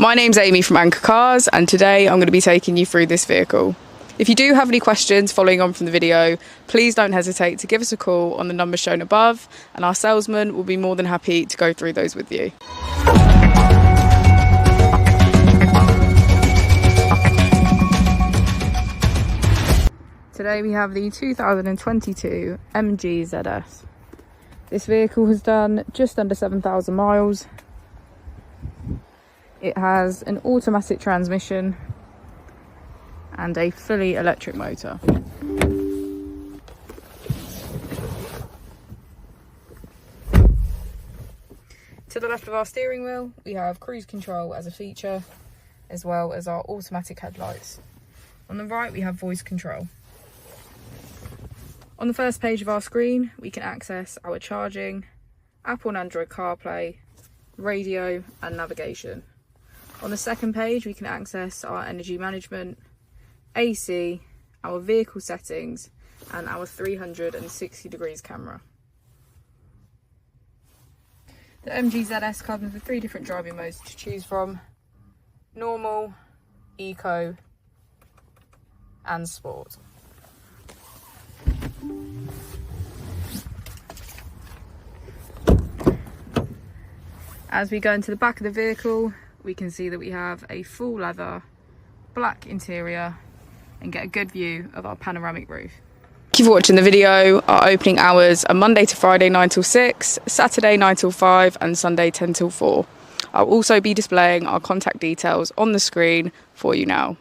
My name's Amy from Anchor Cars, and today I'm going to be taking you through this vehicle. If you do have any questions following on from the video, please don't hesitate to give us a call on the number shown above, and our salesman will be more than happy to go through those with you. Today we have the 2022 MG ZS. This vehicle has done just under 7,000 miles. It has an automatic transmission and a fully electric motor. To the left of our steering wheel, we have cruise control as a feature, as well as our automatic headlights. On the right, we have voice control. On the first page of our screen, we can access our charging, Apple and Android CarPlay, radio and navigation. On the second page, we can access our energy management, AC, our vehicle settings, and our 360 degrees camera. The MG ZS comes with 3 different driving modes to choose from: normal, eco, and sport. As we go into the back of the vehicle, we can see that we have a full leather, black interior, and get a good view of our panoramic roof. Thank you for watching the video. Our opening hours are Monday to Friday 9 till 6, Saturday 9 till 5, and Sunday 10 till 4. I'll also be displaying our contact details on the screen for you now.